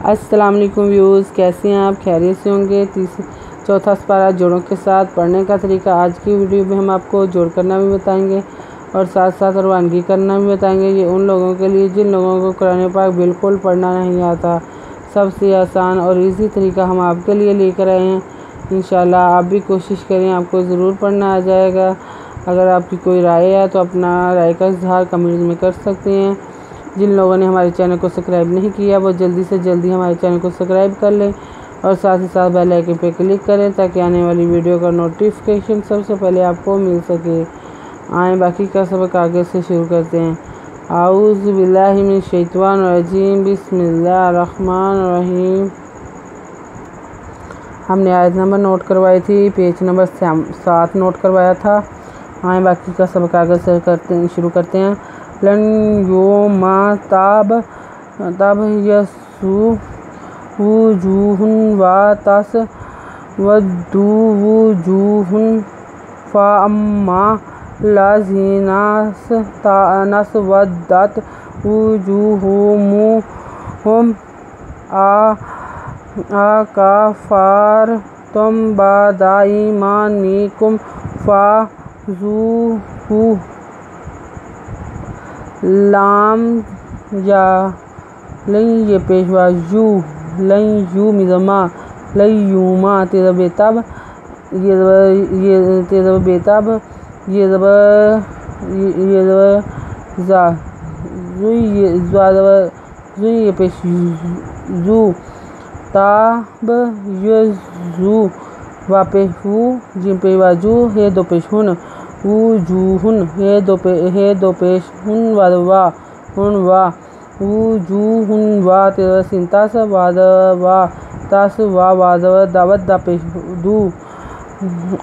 السلام علیکم ویوز، کیسے ہیں آپ؟ خیریت سے ہوں گے۔ چوتھا سپارہ جوڑوں کے ساتھ پڑھنے کا طریقہ آج کی ویڈیو میں ہم آپ کو جوڑ کرنا بھی بتائیں گے اور ساتھ ساتھ روانگی کرنا بھی بتائیں گے۔ یہ ان لوگوں کے لیے جن لوگوں کو قرآن پاک بالکل پڑھنا نہیں آتا، سب سے آسان اور ایزی طریقہ ہم آپ کے لیے لے کر آئے ہیں۔ انشاءاللہ آپ بھی کوشش کریں، آپ کو ضرور پڑھنا آ جائے گا۔ اگر آپ کی کوئی رائے ہے تو اپنا رائے کا اظہار کمنٹ میں کر سکتے ہیں۔ جن لوگوں نے ہمارے چینل کو سبسکرائب نہیں کیا وہ جلدی سے جلدی ہمارے چینل کو سبسکرائب کر لیں اور ساتھ ہی ساتھ بیل آئکن پہ کلک کریں تاکہ آنے والی ویڈیو کا نوٹیفیکیشن سب سے پہلے آپ کو مل سکے۔ آئیں باقی کا سبق آگے سے شروع کرتے ہیں۔ اعوذ باللہ من الشیطان الرجیم، بسم اللہ الرحمن الرحیم۔ ہم نے آیت نمبر نوٹ کروائی تھی، پیج نمبر 7 نوٹ کروایا تھا۔ آئیں باقی کا سبق آگے سے شروع کرتے ہیں۔ لن یوم تاب یسو وجوہ و تس ودو وجوہ فاما الذین اسودت وجوہہم اکفرتم بعد ایمانکم فذوقوا لن یہ پیشوا یو، لن یو مزما، لن یوما تیزا بیتاب، یہ تیزا بیتاب، یہ زا زوی یہ پیش زو، تاب یزو و پیشو جن پیشوا جو ہے دو پیشون، وجوہن ہے دو پیشون وا وجوہن وا تیزا سنتاس وا تاس وا دعوت دا پیش دو،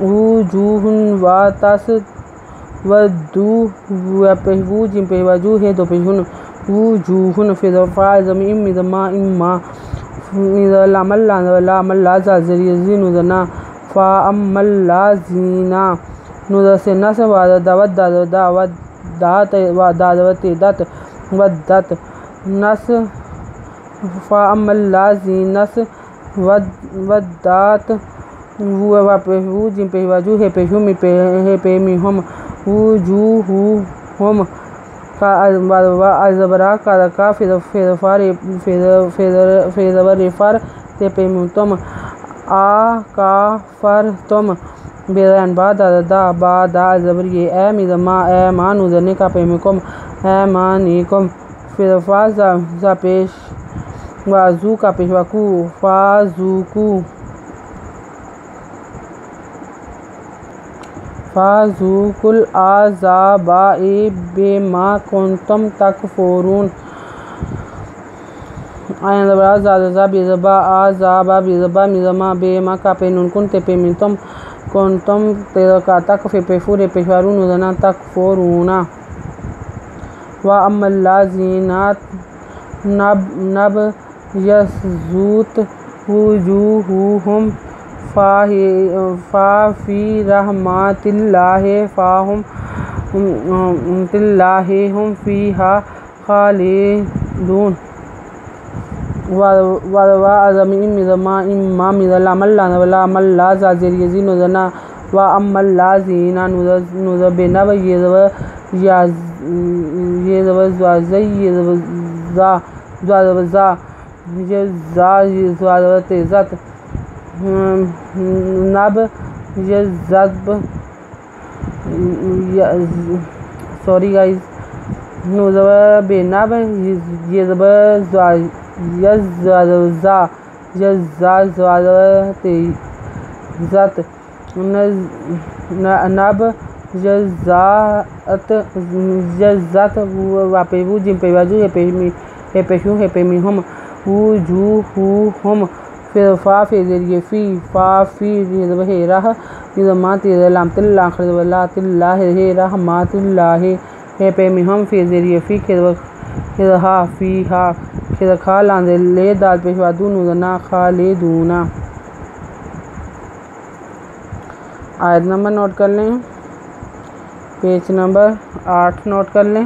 وجوہن وا تاس ودو و پیشو جن پیشوا جو ہے دو پیشون، وجوہن فضفا زمین مزما اما لام اللازا زریزی نوزنا فا ام اللازینا نوزا سے نس واد دعوت دات ودت نس فا ام اللازینس ودات و پیشو جن پیشوا جو ہے پیشو می پیمی ہم، وجوہہم ازبرا کا فیضبر تے پیمی تم، آکافرتم بیران بعد زبر یہ اے مزما اے ماں نوزنے کا پیمی کم، اے مانیکم فیضفا زا پیش وازو کا پیشوا کو، فذوقوا العذاب بما کنتم تکفرون۔ آئین زبرا زا بیزبا عذابا بیزبا مزما بما کا پینون کن تے پیمین تم کنتم تیزا کا تک پیفور پیشوارون نوزنا تکفرونا، و اما اللذینات نب یسوت وجوہہم فی رحمت اللہ ہم فیہا خالدون، ودوا زمین مزما اما لام اللازا زریزی نوزنا و اما اللازینا نوزا بینب یہ زا تیزت نب یزب سوری گائز نوزا بینب یزب تیزت نب جزت و پیبو جن پیواجو ہے پیشو ہے پیمی ہم، وجوہہم فضفا فیضریے فا فی ہے راہ نظما تیزا لامت اللہ خرد اللہ ہے رحمات اللہ ہے پیمی ہم فیضریے فی خضہا فیہا خضخا لاندے لے دال پیشوا دو نوزنا خالدونا۔ آیت نمبر نوٹ کر لیں، پیج نمبر 8 نوٹ کر لیں۔